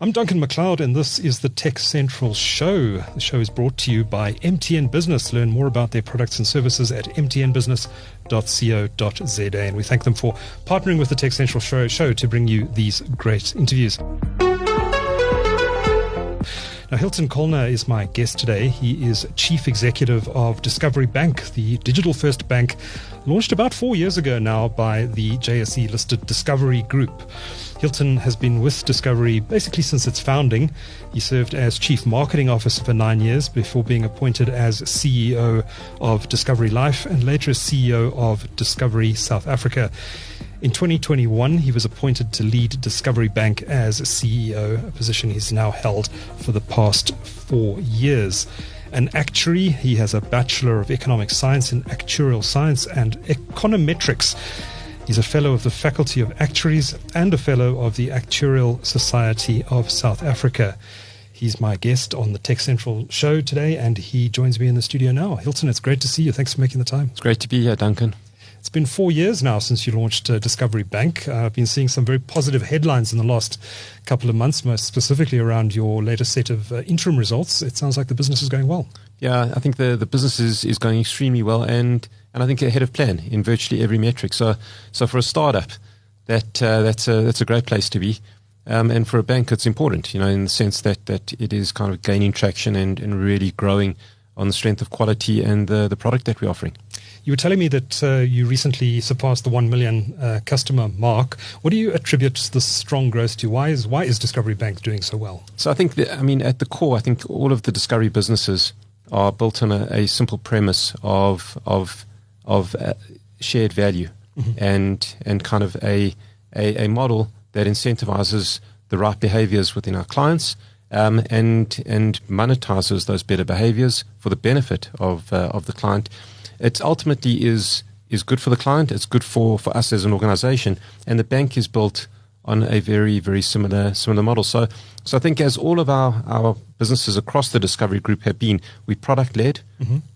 I'm Duncan McLeod, and this is the TechCentral Show. The show is brought to you by MTN Business. Learn more about their products and services at mtnbusiness.co.za. And we thank them for partnering with the TechCentral Show to bring you these great interviews. Now, Hylton Kallner is my guest today. He is Chief Executive of Discovery Bank, the digital-first bank launched about 4 years ago now by the JSE-listed Discovery Group. Hylton has been with Discovery basically since its founding. He served as Chief Marketing Officer for 9 years before being appointed as CEO of Discovery Life and later as CEO of Discovery South Africa. In 2021, he was appointed to lead Discovery Bank as CEO, a position he's now held for the past 4 years. An actuary, he has a Bachelor of Economic Science in Actuarial Science and Econometrics. He's a Fellow of the Faculty of Actuaries and a Fellow of the Actuarial Society of South Africa. He's my guest on the TechCentral Show today, and he joins me in the studio now. Hylton, it's great to see you. Thanks for making the time. It's great to be here, Duncan. It's been 4 years now since you launched Discovery Bank. I've been seeing some very positive headlines in the last couple of months, most specifically around your latest set of interim results. It sounds like the business is going well. Yeah, I think the business is going extremely well, and I think ahead of plan in virtually every metric. So for a startup, that's a great place to be. And for a bank, it's important, in the sense that it is kind of gaining traction and really growing on the strength of quality and the product that we're offering. You were telling me that you recently surpassed the 1 million customer mark. What do you attribute this strong growth to? Why is Discovery Bank doing so well? So I think at the core, I think all of the Discovery businesses are built on a simple premise of shared value, and kind of a model that incentivizes the right behaviors within our clients, and monetizes those better behaviors for the benefit of the client. It ultimately is good for the client. It's good for us as an organization, and the bank is built on a very, very similar model. So I think as all of our businesses across the Discovery Group have been, we product led.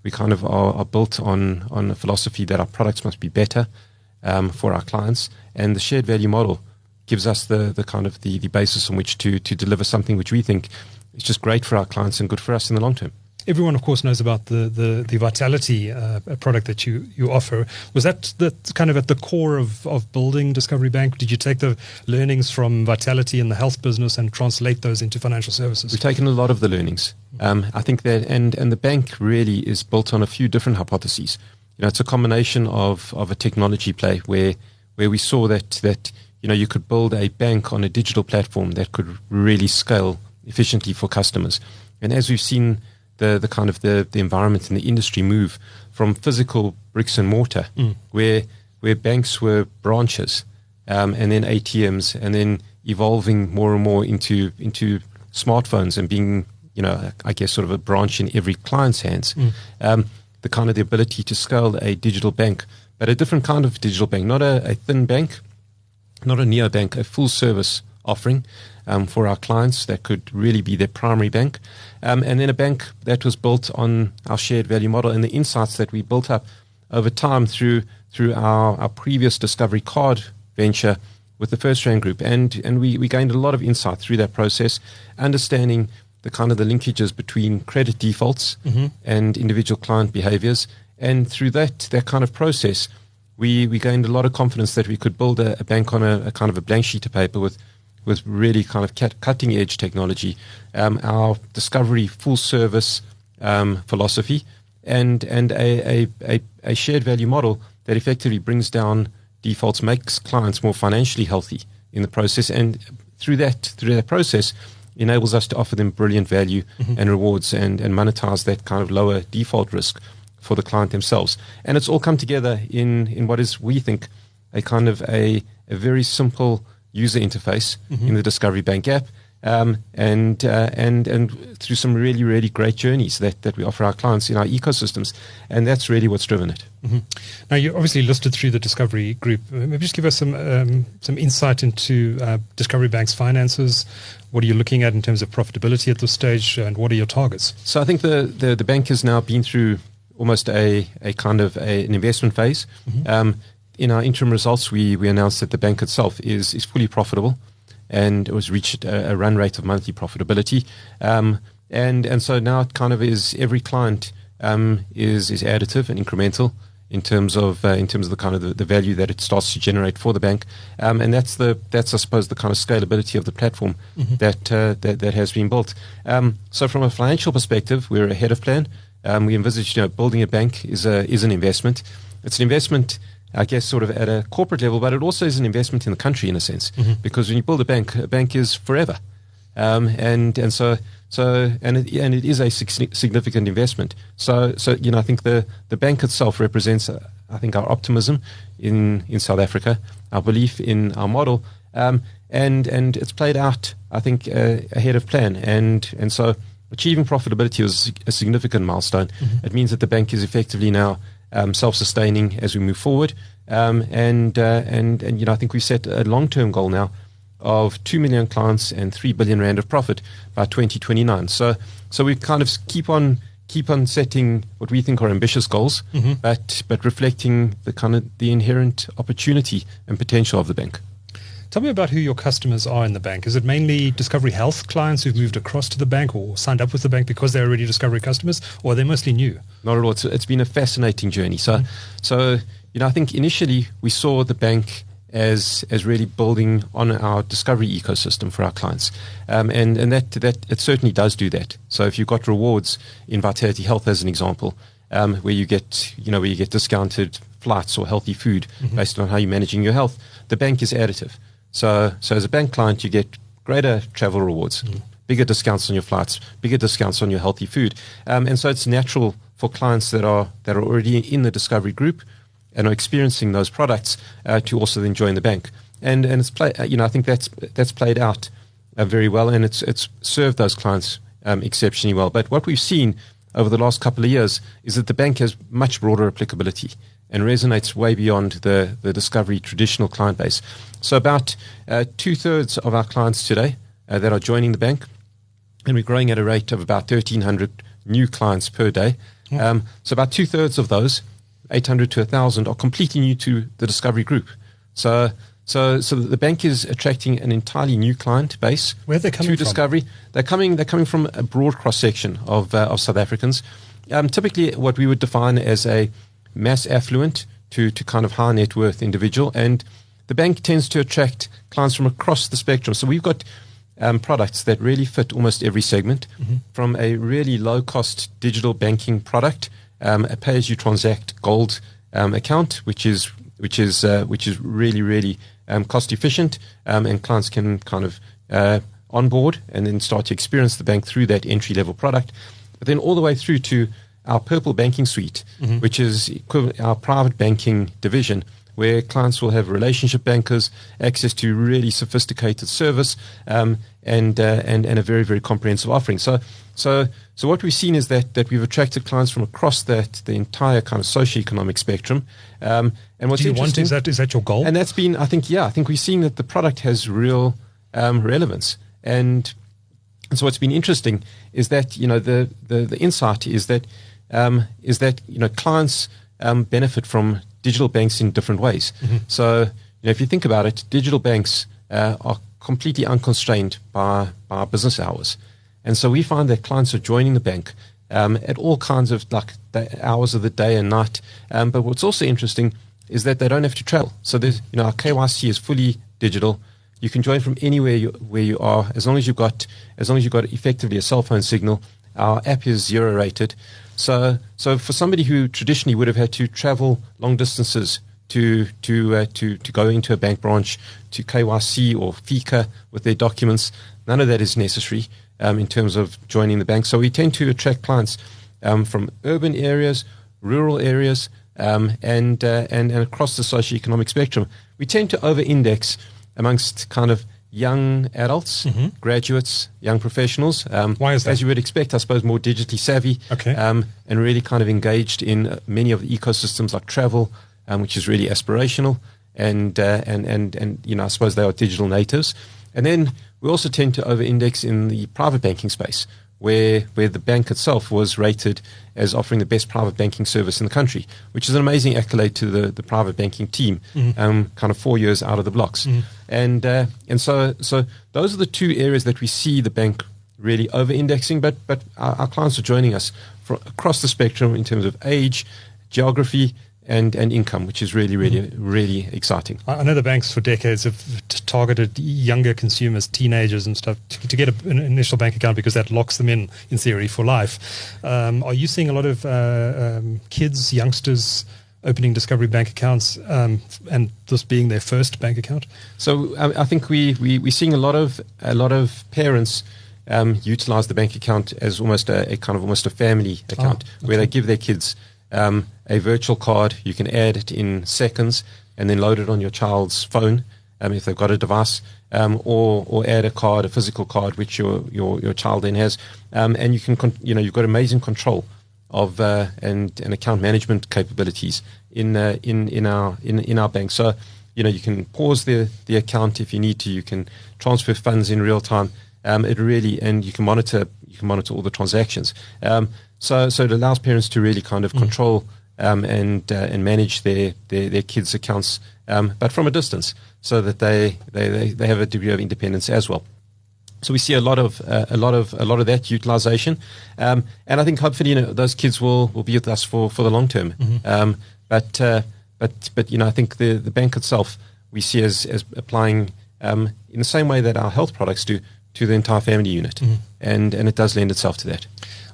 We kind of are built on a philosophy that our products must be better for our clients, and the shared value model gives us the kind of the basis on which to deliver something which we think is just great for our clients and good for us in the long term. Everyone, of course, knows about the Vitality product that you offer. Was that kind of at the core of building Discovery Bank? Did you take the learnings from Vitality in the health business and translate those into financial services? We've taken a lot of the learnings. I think that, and the bank really is built on a few different hypotheses. It's a combination of a technology play where we saw that you could build a bank on a digital platform that could really scale efficiently for customers. And as we've seen the kind of the environment in the industry move from physical bricks and mortar, where banks were branches, and then ATMs, and then evolving more and more into smartphones and being, I guess sort of a branch in every client's hands. The kind of the ability to scale a digital bank, but a different kind of digital bank, not a thin bank, not a neobank, a full service offering for our clients that could really be their primary bank. And then a bank that was built on our shared value model and the insights that we built up over time through our previous Discovery Card venture with the First Rand Group. And we gained a lot of insight through that process, understanding the kind of the linkages between credit defaults and individual client behaviors. And through that kind of process, we gained a lot of confidence that we could build a bank on a kind of a blank sheet of paper with really kind of cutting edge technology, our Discovery full service philosophy, and a shared value model that effectively brings down defaults, makes clients more financially healthy in the process, and through that process enables us to offer them brilliant value and rewards and monetize that kind of lower default risk for the client themselves. And it's all come together in what is, we think, a kind of a very simple user interface in the Discovery Bank app, and through some really, really great journeys that we offer our clients in our ecosystems. And that's really what's driven it. Now, you're obviously listed through the Discovery Group. Maybe just give us some insight into Discovery Bank's finances. What are you looking at in terms of profitability at this stage, and what are your targets? So I think the bank has now been through almost a kind of an investment phase. In our interim results, we announced that the bank itself is fully profitable, and it was reached a run rate of monthly profitability. And so now it kind of is every client is additive and incremental in terms of the kind of the value that it starts to generate for the bank, and that's I suppose the kind of scalability of the platform that has been built. So from a financial perspective, we're ahead of plan. We envisage building a bank is an investment. It's an investment, I guess, sort of at a corporate level, but it also is an investment in the country in a sense, because when you build a bank is forever, and it is a significant investment. So I think the bank itself represents, I think, our optimism in South Africa, our belief in our model, and it's played out, I think, ahead of plan, and so achieving profitability was a significant milestone. It means that the bank is effectively now self-sustaining as we move forward, and I think we set a long-term goal now of 2 million clients and 3 billion rand of profit by 2029. So we kind of keep on setting what we think are ambitious goals, but reflecting the inherent opportunity and potential of the bank. Tell me about who your customers are in the bank. Is it mainly Discovery Health clients who've moved across to the bank or signed up with the bank because they're already Discovery customers, or are they mostly new? Not at all. It's been a fascinating journey. So I think initially we saw the bank as really building on our Discovery ecosystem for our clients, and that it certainly does do that. So if you've got rewards in Vitality Health as an example, where you get discounted flights or healthy food based on how you're managing your health, the bank is additive. So as a bank client, you get greater travel rewards, bigger discounts on your flights, bigger discounts on your healthy food, and so it's natural for clients that are already in the Discovery group and are experiencing those products to also then join the bank, and it's I think that's played out very well, and it's served those clients exceptionally well. But what we've seen over the last couple of years is that the bank has much broader applicability and resonates way beyond the Discovery traditional client base. So about 2/3 of our clients today that are joining the bank, and we're growing at a rate of about 1,300 new clients per day. So about 2/3 of those, 800 to 1,000, are completely new to the Discovery group. So the bank is attracting an entirely new client base. Where are they coming to Discovery. They're coming from a broad cross section of South Africans. Typically, what we would define as a mass affluent to kind of high net worth individual, and the bank tends to attract clients from across the spectrum. So we've got products that really fit almost every segment, from a really low cost digital banking product, a pay as you transact gold account, which is really, really cost efficient, and clients can kind of onboard and then start to experience the bank through that entry level product, but then all the way through to our Purple Banking Suite, which is our private banking division, where clients will have relationship bankers, access to really sophisticated service, and a very, very comprehensive offering. So what we've seen is that we've attracted clients from across the entire kind of socioeconomic spectrum. And what's interesting is that your goal? And that's been, I think we're seeing that the product has real relevance. And so what's been interesting is that the insight is that clients benefit from digital banks in different ways. So if you think about it, digital banks are completely unconstrained by business hours, and so we find that clients are joining the bank at all kinds of hours of the day and night. But what's also interesting is that they don't have to travel. So there's our KYC is fully digital. You can join from anywhere where you are, as long as you've got effectively a cell phone signal. Our app is 0 rated. So for somebody who traditionally would have had to travel long distances to go into a bank branch to KYC or FICA with their documents, none of that is necessary in terms of joining the bank. So we tend to attract clients from urban areas, rural areas, and across the socioeconomic spectrum. We tend to over-index amongst kind of young adults, graduates, young professionals. Why is that? As you would expect, I suppose, more digitally savvy, and really kind of engaged in many of the ecosystems like travel, which is really aspirational, and I suppose they are digital natives. And then we also tend to over-index in the private banking space, where the bank itself was rated as offering the best private banking service in the country, which is an amazing accolade to the private banking team, kind of 4 years out of the blocks. And so those are the two areas that we see the bank really over-indexing, but our clients are joining us from across the spectrum in terms of age, geography, and income, which is really exciting. I know the banks for decades have targeted younger consumers, teenagers and stuff, to get an initial bank account because that locks them in theory, for life. Are you seeing a lot of kids, youngsters opening Discovery Bank accounts and this being their first bank account? So I think we're seeing a lot of parents utilize the bank account as almost a family account, where they give their kids a virtual card. You can add it in seconds and then load it on your child's phone if they've got a device, or add a physical card, which your child then has, and you can you've got amazing control of and account management capabilities in our bank. So you can pause the account if you need to. You can transfer funds in real time. And you can monitor all the transactions. So it allows parents to really kind of control and manage their kids' accounts, but from a distance, so that they have a degree of independence as well. So we see a lot of that utilization, and I think hopefully those kids will be with us for the long term. But I think the bank itself we see as applying in the same way that our health products do to the entire family unit, and it does lend itself to that.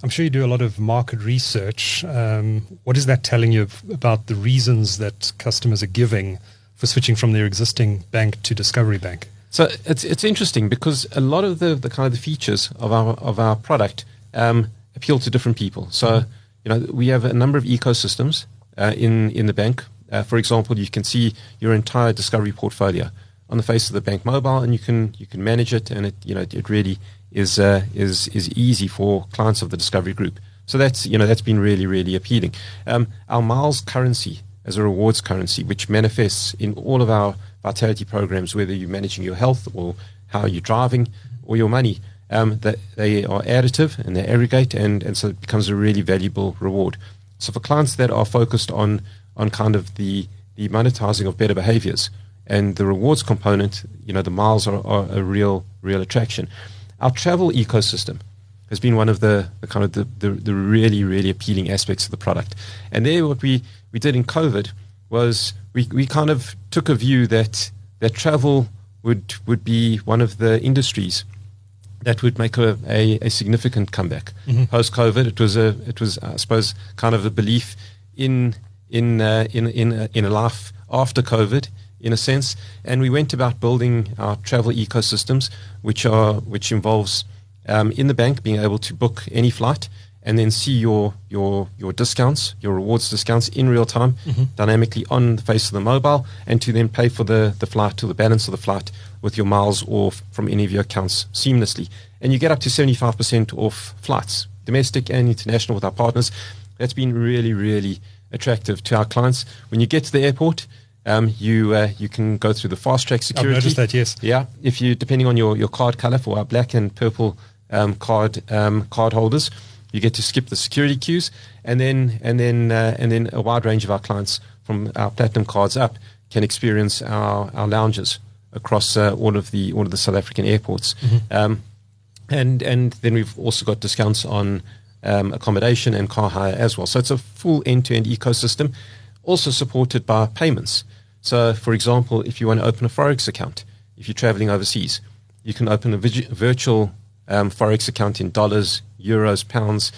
I'm sure you do a lot of market research. What is that telling you about the reasons that customers are giving for switching from their existing bank to Discovery Bank? So it's interesting because a lot of the kind of the features of our product appeal to different people. So we have a number of ecosystems in the bank. For example, you can see your entire Discovery portfolio on the face of the bank mobile, and you can manage it, and it really is easy for clients of the Discovery Group. So that's been really appealing. Our miles currency as a rewards currency, which manifests in all of our vitality programs, whether you're managing your health or how you're driving or your money, that they are additive and they aggregate, and so it becomes a really valuable reward. So for clients that are focused on kind of the monetizing of better behaviors and the rewards component, the miles are a real attraction. Our travel ecosystem has been one of the kind of the really appealing aspects of the product. And there, what we did in COVID was we kind of took a view that travel would be one of the industries that would make a significant comeback post COVID. It was I suppose kind of a belief in a life after COVID, in a sense, and we went about building our travel ecosystems, which involves in the bank being able to book any flight and then see your discounts, your rewards discounts in real time, dynamically on the face of the mobile, and to then pay for the flight or the balance of the flight with your miles or from any of your accounts seamlessly. And you get up to 75% off flights, domestic and international, with our partners. That's been really attractive to our clients. When you get to the airport, you can go through the fast track security. I've noticed that, yes. Yeah, if you, depending on your card color, for our black and purple card holders, you get to skip the security queues, and then a wide range of our clients from our platinum cards up can experience our lounges across all of the South African airports. And then we've also got discounts on accommodation and car hire as well. So it's a full end-to-end ecosystem, also supported by payments. So, for example, if you want to open a Forex account, if you're traveling overseas, you can open a virtual Forex account in dollars, euros, pounds,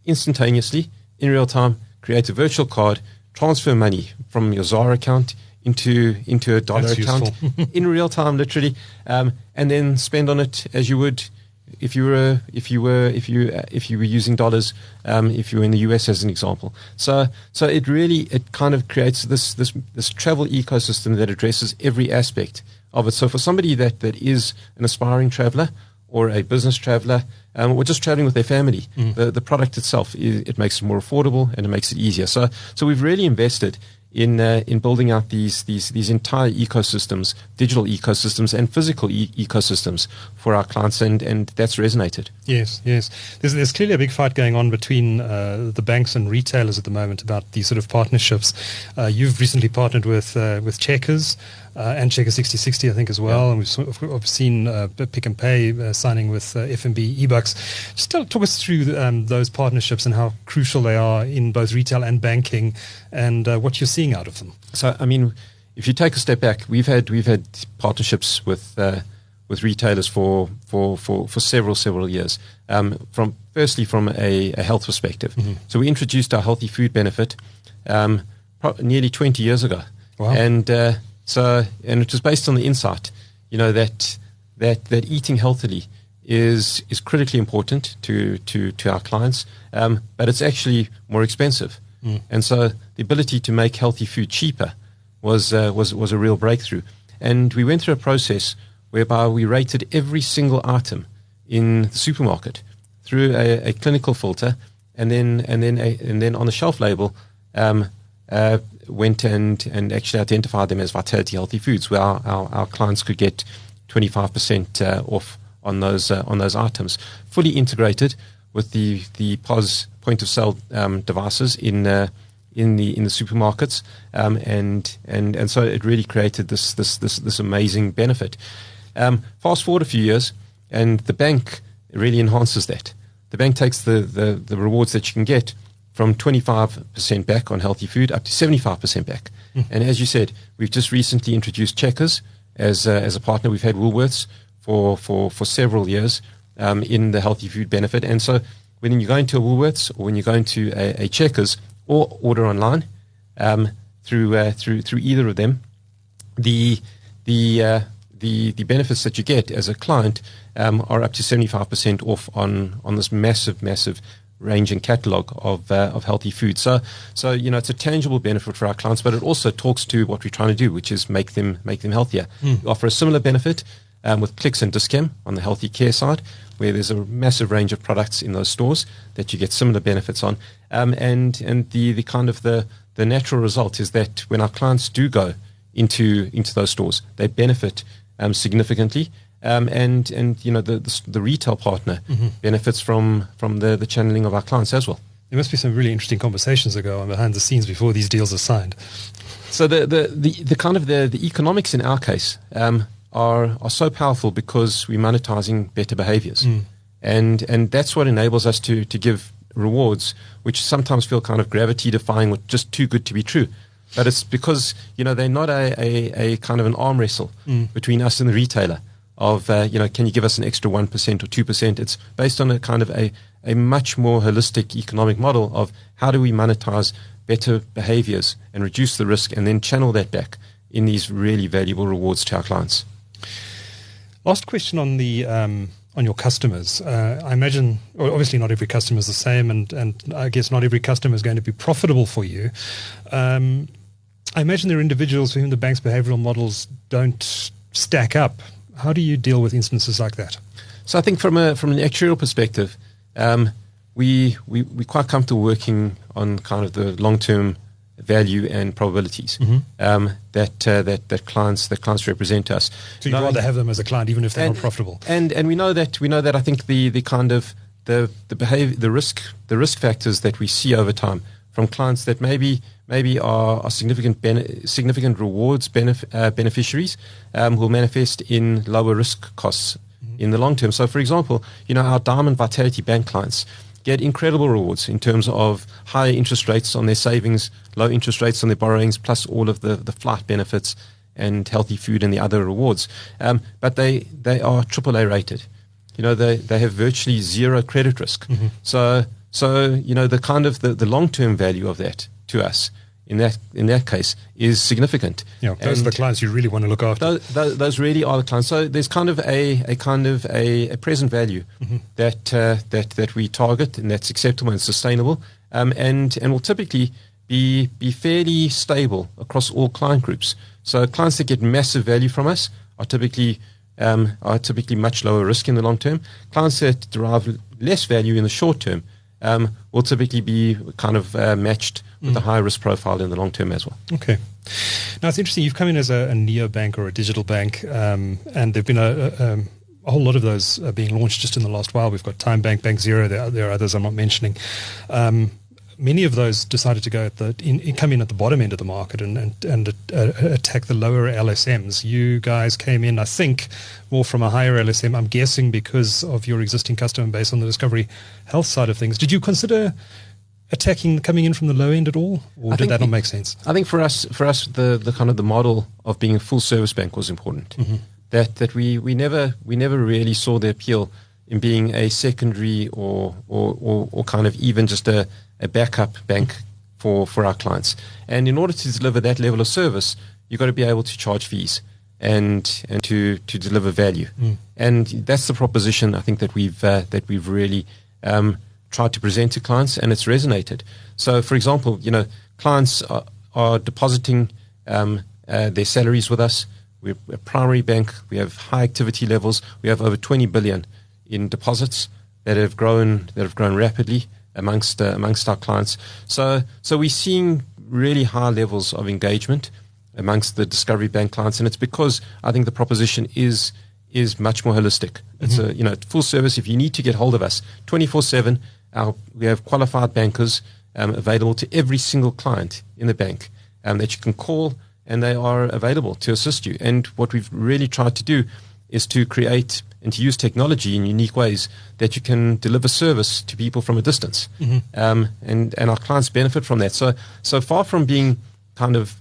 instantaneously, in real time, create a virtual card, transfer money from your ZAR account into a dollar That's account in real time, literally, and then spend on it as you would if you were using dollars, if you were in the US as an example. So it kind of creates this travel ecosystem that addresses every aspect of it. So for somebody that is an aspiring traveler or a business traveler, or just traveling with their family, the product itself, it makes it more affordable and it makes it easier. So we've really invested in building out these entire ecosystems, digital ecosystems and physical ecosystems for our clients, and that's resonated. Yes. There's clearly a big fight going on between the banks and retailers at the moment about these sort of partnerships. You've recently partnered with Checkers. and Checker 6060, I think, as well. And we've seen Pick and Pay signing with FNB eBucks. Just talk us through those partnerships and how crucial they are in both retail and banking, and what you're seeing out of them. So, I mean, if you take a step back, we've had partnerships with retailers for several years. Firstly from a health perspective. Mm-hmm. So we introduced our healthy food benefit nearly 20 years ago. Wow. And it was based on the insight, that eating healthily is critically important to our clients, but it's actually more expensive. Mm. And so the ability to make healthy food cheaper was a real breakthrough. And we went through a process whereby we rated every single item in the supermarket through a clinical filter, and then on the shelf label went and actually identified them as Vitality Healthy Foods, where our clients could get 25% off on those items, fully integrated with the POS point of sale devices in the supermarkets, and so it really created this amazing benefit. Fast forward a few years, and the bank really enhances that. The bank takes the rewards that you can get from 25% back on healthy food up to 75% back. Mm. And as you said, we've just recently introduced Checkers as a partner. We've had Woolworths for several years in the healthy food benefit. And so when you go into a Woolworths or when you go into a Checkers or order online through either of them, the benefits that you get as a client are up to 75% off on this massive range and catalog of healthy food. So it's a tangible benefit for our clients, but it also talks to what we're trying to do, which is make them healthier. Mm. We offer a similar benefit with Clicks and Dis-Chem on the healthy care side, where there's a massive range of products in those stores that you get similar benefits on. And the kind of the natural result is that when our clients do go into those stores, they benefit significantly. And the retail partner mm-hmm. benefits from the channeling of our clients as well. There must be some really interesting conversations that go on behind the scenes before these deals are signed. So the kind of the economics in our case are so powerful because we're monetizing better behaviors, and that's what enables us to give rewards which sometimes feel kind of gravity defying, or just too good to be true. But it's because they're not a kind of an arm wrestle between us and the retailer. Of can you give us an extra 1% or 2%? It's based on a kind of a much more holistic economic model of how do we monetize better behaviors and reduce the risk, and then channel that back in these really valuable rewards to our clients. Last question on the on your customers. I imagine, obviously not every customer is the same, and I guess not every customer is going to be profitable for you. I imagine there are individuals for whom the bank's behavioral models don't stack up. How do you deal with instances like that? So I think from an actuarial perspective, we're quite comfortable working on kind of the long-term value and probabilities that clients represent to us. So you'd rather have them as a client, even if they're not profitable. And we know that I think the kind of the behavior, the risk factors that we see over time from clients that maybe are significant rewards beneficiaries will manifest in lower risk costs in the long term. So, for example, our Diamond Vitality Bank clients get incredible rewards in terms of higher interest rates on their savings, low interest rates on their borrowings, plus all of the flight benefits and healthy food and the other rewards. But they are AAA rated. They have virtually zero credit risk. Mm-hmm. So the kind of the long-term value of that to us in that case is significant. Yeah, those are the clients you really want to look after. Those really are the clients. So there's kind of a present value that we target, and that's acceptable and sustainable, and will typically be fairly stable across all client groups. So clients that get massive value from us are typically much lower risk in the long term. Clients that derive less value in the short term will typically be kind of matched with a high risk profile in the long term as well. Okay. Now, it's interesting. You've come in as a neobank or a digital bank, and there have been a whole lot of those being launched just in the last while. We've got Time Bank, Bank Zero. There are others I'm not mentioning. many of those decided to go come in at the bottom end of the market and attack the lower LSMs. You guys came in, I think, more from a higher LSM. I'm guessing because of your existing customer base on the Discovery Health side of things. Did you consider coming in from the low end at all, or did that not make sense? I think for us, the kind of the model of being a full service bank was important. Mm-hmm. That we never really saw the appeal in being a secondary or kind of even just a backup bank for our clients. And in order to deliver that level of service, you've got to be able to charge fees and to deliver value. And that's the proposition I think that we've really tried to present to clients, and it's resonated. So, for example, clients are depositing their salaries with us. We're a primary bank. We have high activity levels. We have over 20 billion in deposits that have grown rapidly amongst our clients. So we're seeing really high levels of engagement amongst the Discovery Bank clients, and it's because I think the proposition is much more holistic. It's a full service. If you need to get hold of us 24/7, we have qualified bankers available to every single client in the bank that you can call, and they are available to assist you. And what we've really tried to do is to create and to use technology in unique ways that you can deliver service to people from a distance. And our clients benefit from that. So far from being kind of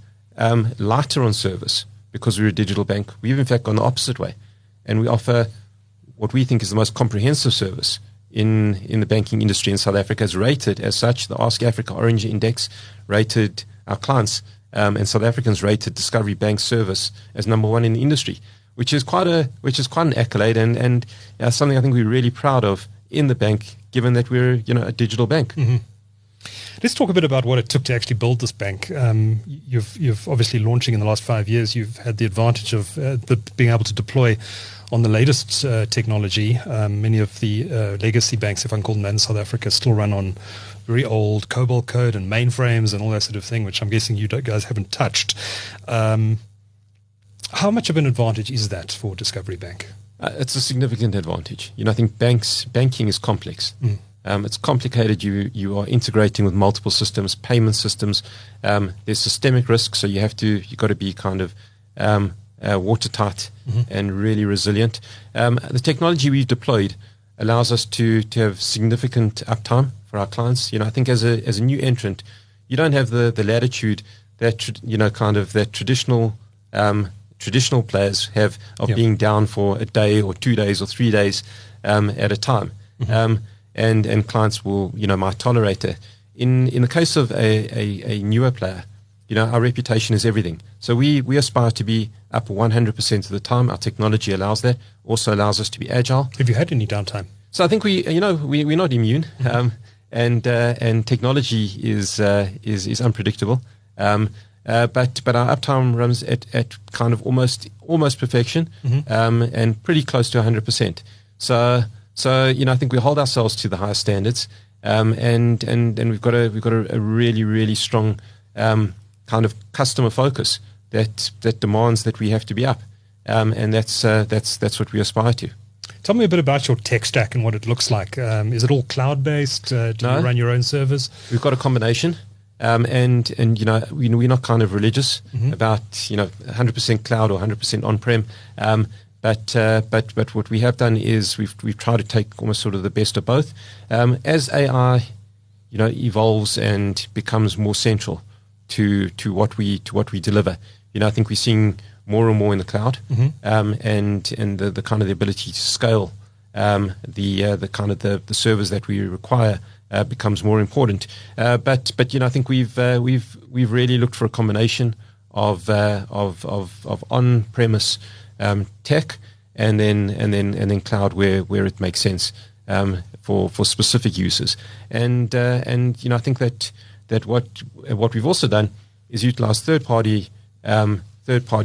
lighter on service because we're a digital bank, we've in fact gone the opposite way. And we offer what we think is the most comprehensive service in the banking industry in South Africa, as rated as such. The Ask Africa Orange Index rated our clients and South Africans rated Discovery Bank service as number one in the industry, which is quite an accolade and something I think we're really proud of in the bank, given that we're a digital bank. Mm-hmm. Let's talk a bit about what it took to actually build this bank. You've obviously launching in the last 5 years. You've had the advantage of being able to deploy on the latest technology. Many of the legacy banks, if I can call them that, in South Africa, still run on very old COBOL code and mainframes and all that sort of thing, which I'm guessing you guys haven't touched. How much of an advantage is that for Discovery Bank? It's a significant advantage. I think banking is complex. It's complicated. You are integrating with multiple systems, payment systems. There's systemic risk, so you've got to be kind of watertight and really resilient. The technology we've deployed allows us to have significant uptime for our clients. I think as a new entrant, you don't have the latitude that that traditional players have of being down for a day or 2 days or 3 days at a time. And clients will might tolerate it. In the case of a newer player, our reputation is everything. So we aspire to be up 100% of the time. Our technology allows that. Also allows us to be agile. Have you had any downtime? So I think we're not immune. And technology is unpredictable. But our uptime runs at kind of almost perfection, and pretty close to 100%. So I think we hold ourselves to the highest standards, and we've got a really, really strong kind of customer focus that demands that we have to be up, and that's what we aspire to. Tell me a bit about your tech stack and what it looks like. Is it all cloud based? Do you run your own servers? We've got a combination. And we're not kind of religious about 100% cloud or 100% on-prem. But what we have done is we've tried to take almost sort of the best of both. As AI evolves and becomes more central to what we deliver, I think we're seeing more and more in the cloud, and the kind of the ability to scale the kind of the servers that we require becomes more important. But I think we've really looked for a combination of on-premise tech and then cloud where it makes sense for specific uses. And I think that what we've also done is utilize third party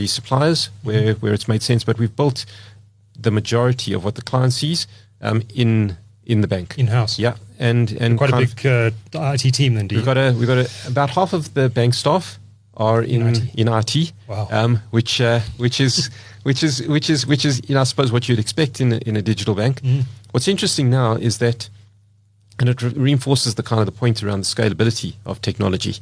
suppliers where it's made sense. But we've built the majority of what the client sees in the bank in-house. Yeah. And quite a big IT team then. We've got about half of the bank staff are in IT. Wow. Which is I suppose what you'd expect in a digital bank. What's interesting now is that and it reinforces the kind of the point around the scalability of technology.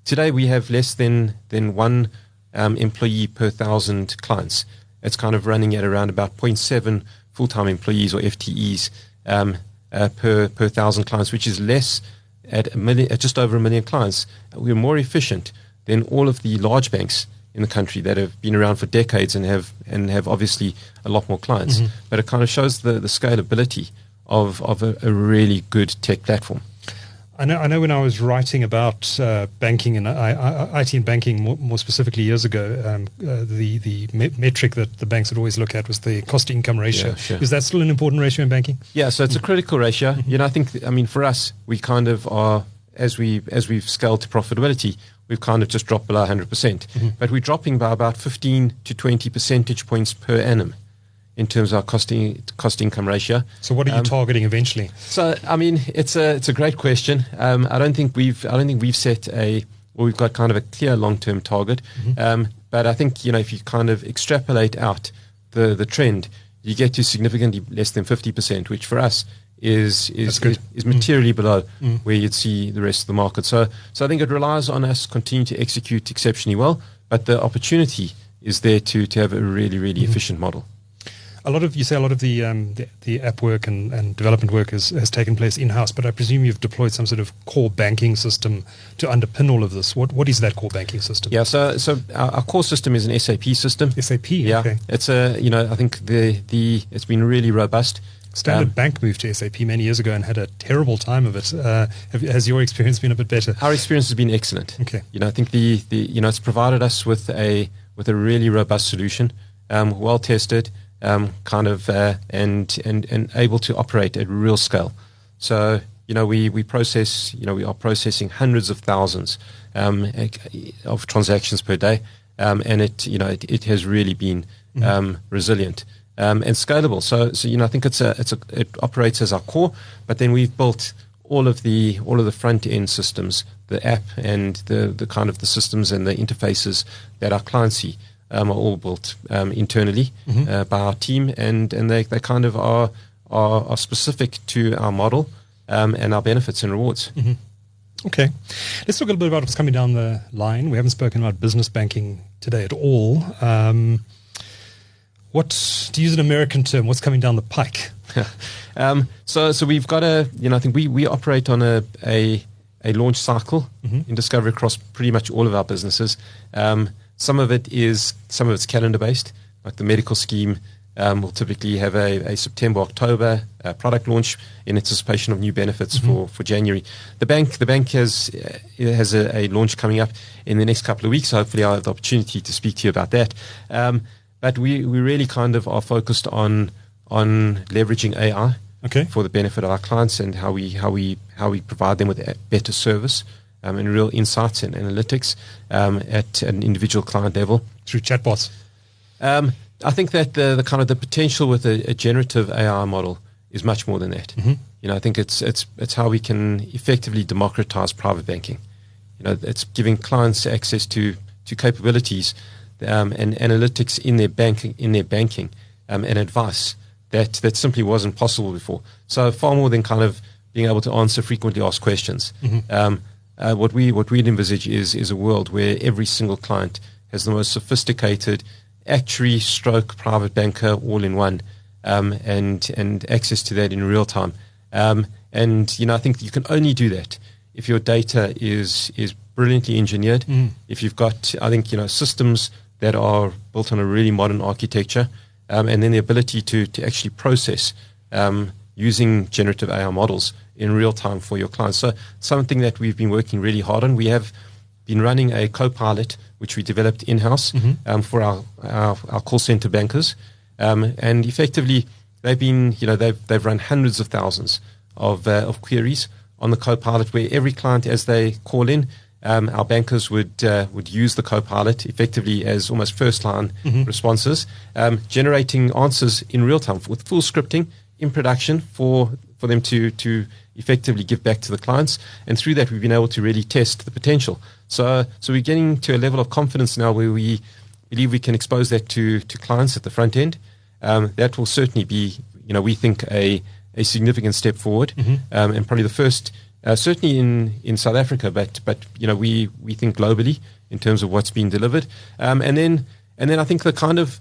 Today we have less than one employee per 1,000 clients. It's kind of running at around about 0.7 full-time employees or FTEs per 1,000 clients, which is less at just over 1 million clients. We're more efficient than all of the large banks in the country that have been around for decades and have obviously a lot more clients. Mm-hmm. But it kind of shows the scalability of a really good tech platform. I know when I was writing about banking and IT and banking more specifically years ago, the metric that the banks would always look at was the cost-to-income ratio. Yeah, sure. Is that still an important ratio in banking? Yeah, so it's a critical ratio. Mm-hmm. I mean, for us, we kind of are, as we've scaled to profitability, we've kind of just dropped below 100%. Mm-hmm. But we're dropping by about 15 to 20 percentage points per annum in terms of our cost-income ratio. So what are you targeting eventually? So, I mean, it's a great question. I don't think we've set we've got kind of a clear long-term target. Mm-hmm. But I think, if you kind of extrapolate out the trend, you get to significantly less than 50%, which for us is materially below where you'd see the rest of the market. So I think it relies on us continuing to execute exceptionally well, but the opportunity is there to have a really, really efficient model. A lot of the app work and development work has taken place in-house, but I presume you've deployed some sort of core banking system to underpin all of this. What is that core banking system? Yeah, so our core system is an SAP system. SAP, yeah. Okay. It's I think it's been really robust. Standard Bank moved to SAP many years ago and had a terrible time of it. Has your experience been a bit better? Our experience has been excellent. Okay. I think it's provided us with a really robust solution, well tested. And able to operate at real scale. So, we process, we are processing hundreds of thousands of transactions per day. And it has really been resilient and scalable. So I think it operates as our core, but then we've built all of the front end systems, the app and the kind of the systems and the interfaces that our clients see. Are all built internally by our team, and they kind of are specific to our model and our benefits and rewards. Mm-hmm. Okay, let's talk a little bit about what's coming down the line. We haven't spoken about business banking today at all. What, to use an American term, what's coming down the pike? So we've got I think we operate on a launch cycle in Discovery across pretty much all of our businesses. Some of it's calendar based, like the medical scheme will typically have a September, October product launch in anticipation of new benefits for January. The bank has a launch coming up in the next couple of weeks. Hopefully I'll have the opportunity to speak to you about that. But we really kind of are focused on leveraging AI for the benefit of our clients and how we provide them with a better service. And real insights and analytics at an individual client level through chatbots. I think that the kind of the potential with a generative AI model is much more than that. I think it's how we can effectively democratize private banking. It's giving clients access to capabilities and analytics in their banking and advice that simply wasn't possible before. So far more than kind of being able to answer frequently asked questions. What we'd envisage is a world where every single client has the most sophisticated actuary stroke private banker all in one, and access to that in real time. And I think you can only do that if your data is brilliantly engineered. If you've got, I think, systems that are built on a really modern architecture, and then the ability to actually process using generative AI models in real time for your clients. So something that we've been working really hard on. We have been running a co-pilot, which we developed in-house for our call center bankers. And effectively, they've run hundreds of thousands of queries on the co-pilot, where every client, as they call in, our bankers would use the co-pilot effectively as almost first-line responses, generating answers in real time with full scripting in production for them to effectively give back to the clients. And through that, we've been able to really test the potential. So we're getting to a level of confidence now where we believe we can expose that to clients at the front end. That will certainly be, we think, a a significant step forward, and probably the first, certainly in South Africa, but we think globally in terms of what's been delivered, and then I think the kind of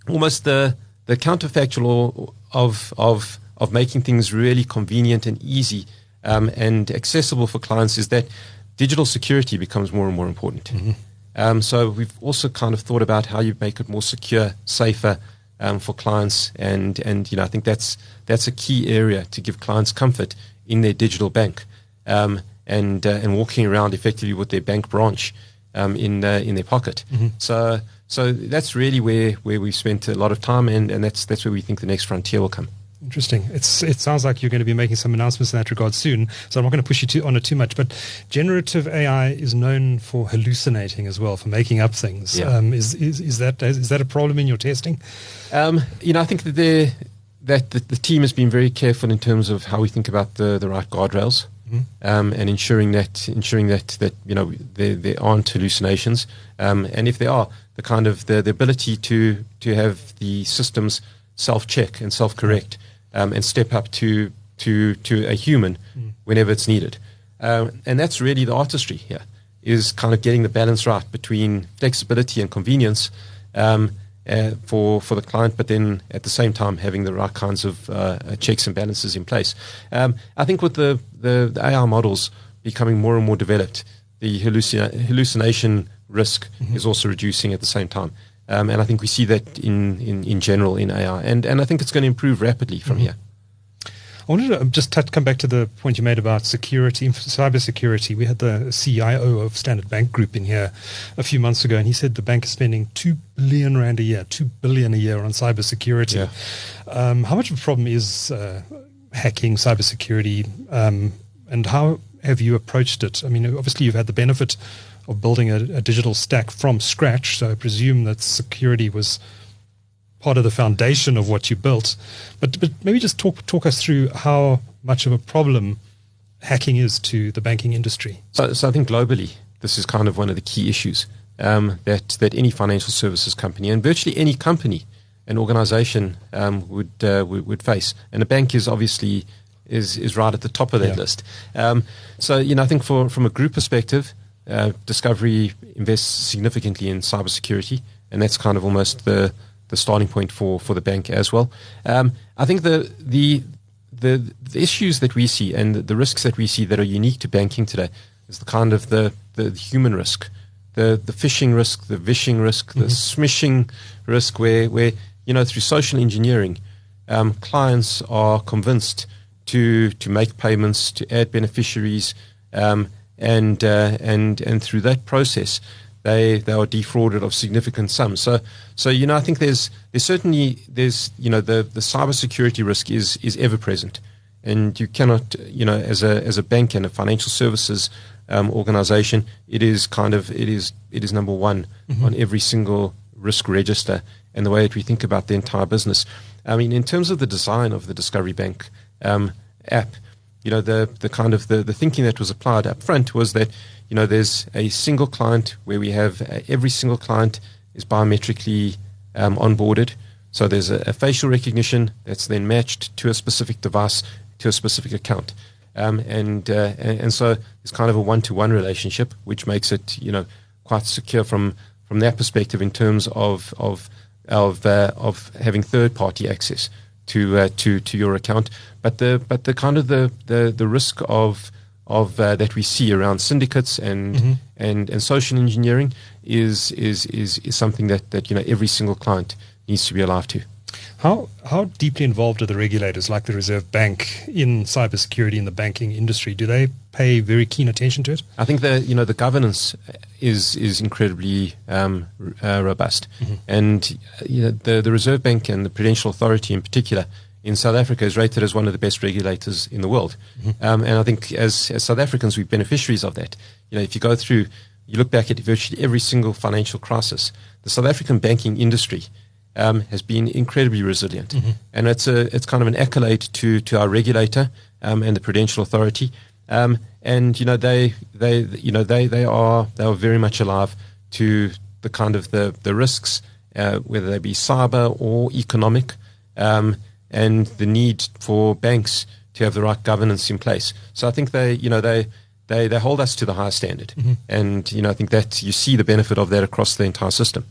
almost the counterfactual of making things really convenient and easy and accessible for clients is that digital security becomes more and more important. So we've also kind of thought about how you make it more secure, safer for clients, and I think that's a key area to give clients comfort in their digital bank, and walking around effectively with their bank branch in their pocket. So that's really where we've spent a lot of time, and that's where we think the next frontier will come. Interesting. It sounds like you're going to be making some announcements in that regard soon, so I'm not going to push you on it too much. But generative AI is known for hallucinating as well, for making up things. Yeah. Is that a problem in your testing? I think that the team has been very careful in terms of how we think about the right guardrails, and ensuring that there aren't hallucinations, and if there are, the ability to have the systems self-check and self-correct, and step up to a human whenever it's needed. And that's really the artistry here, is kind of getting the balance right between flexibility and convenience for the client, but then at the same time having the right kinds of checks and balances in place. I think with the AI models becoming more and more developed, the hallucination risk is also reducing at the same time. And I think we see that in general in AI. And I think it's going to improve rapidly from here. I wanted to just come back to the point you made about security, cybersecurity. We had the CIO of Standard Bank Group in here a few months ago, and he said the bank is spending 2 billion rand a year, 2 billion a year on cybersecurity. Yeah. How much of a problem is hacking, cybersecurity, and how have you approached it? I mean, obviously you've had the benefit of building a digital stack from scratch, so I presume that security was part of the foundation of what you built. But maybe just talk us through how much of a problem hacking is to the banking industry. So I think globally, this is kind of one of the key issues that any financial services company, and virtually any company and organization would face. And a bank is obviously is right at the top of that list. So I think from a group perspective, Discovery invests significantly in cybersecurity, and that's kind of almost the starting point for the bank as well. I think the issues that we see and the risks that we see that are unique to banking today is the kind of the human risk, the phishing risk, the vishing risk, the smishing risk, where through social engineering, clients are convinced to make payments, to add beneficiaries, and through that process, they are defrauded of significant sums. So I think there's certainly the cybersecurity risk is ever present, and you cannot as a bank and a financial services organization, it is number one on every single risk register and the way that we think about the entire business. I mean, in terms of the design of the Discovery Bank app, the thinking that was applied up front was that there's a single client where we have every single client is biometrically onboarded. So there's a facial recognition that's then matched to a specific device, to a specific account, and so it's kind of a one-to-one relationship, which makes it quite secure from that perspective in terms of having third-party access to your account. But the kind of the risk of that we see around syndicates and social engineering is something that every single client needs to be alive to. How deeply involved are the regulators like the Reserve Bank in cybersecurity in the banking industry? Do they pay very keen attention to it? I think the governance is incredibly robust, and the Reserve Bank and the Prudential Authority in particular in South Africa is rated as one of the best regulators in the world. And I think as South Africans, we're beneficiaries of that. If you go through, you look back at virtually every single financial crisis, the South African banking industry has been incredibly resilient, and it's kind of an accolade to our regulator and the Prudential Authority. And they are very much alive to the kind of the risks, whether they be cyber or economic. and the need for banks to have the right governance in place. So I think they hold us to the highest standard. And, I think that you see the benefit of that across the entire system.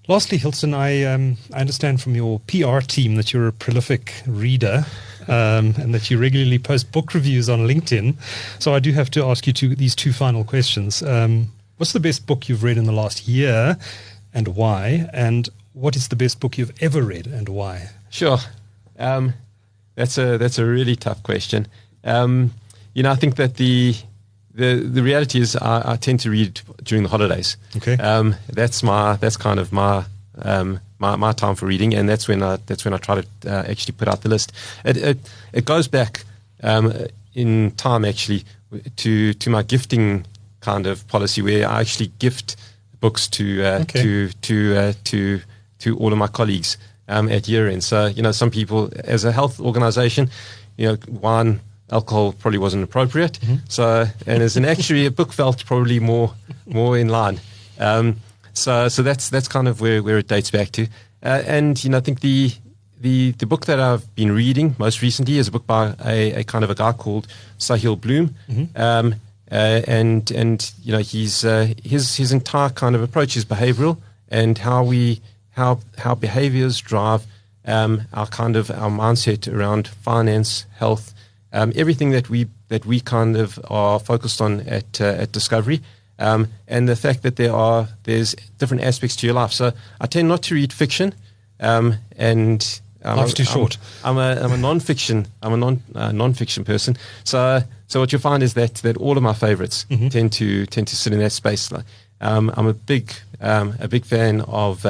Lastly, Hylton, I understand from your PR team that you're a prolific reader and that you regularly post book reviews on LinkedIn. So I do have to ask you these two final questions. What's the best book you've read in the last year and why? And what is the best book you've ever read and why? Sure. That's a really tough question. I think that the reality is I tend to read during the holidays. Okay. That's kind of my time for reading, and that's when I try to actually put out the list. It goes back in time actually to my gifting kind of policy, where I actually gift books to all of my colleagues at year end. So some people, as a health organization, wine, alcohol probably wasn't appropriate. So, and as an actuary, a book felt probably more in line. So that's kind of where it dates back to. And I think the book that I've been reading most recently is a book by a kind of a guy called Sahil Bloom. And his entire kind of approach is behavioral, and how behaviors drive our mindset around finance, health, everything that we kind of are focused on at Discovery, and the fact that there's different aspects to your life. So I tend not to read fiction, and life's too short. I'm a non-fiction. I'm a non-fiction person. So what you'll find is that all of my favorites tend to sit in that space. I'm a big fan of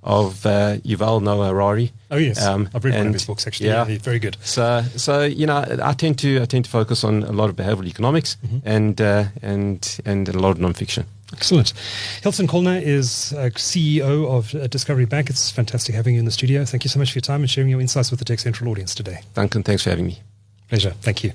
Yuval Noah Harari. Oh yes, I've read one of his books actually. Yeah, very good. So I tend to focus on a lot of behavioral economics and a lot of non-fiction. Excellent. Hylton Kallner is CEO of Discovery Bank. It's fantastic having you in the studio. Thank you so much for your time and sharing your insights with the TechCentral audience today. Duncan, thanks for having me. Pleasure. Thank you.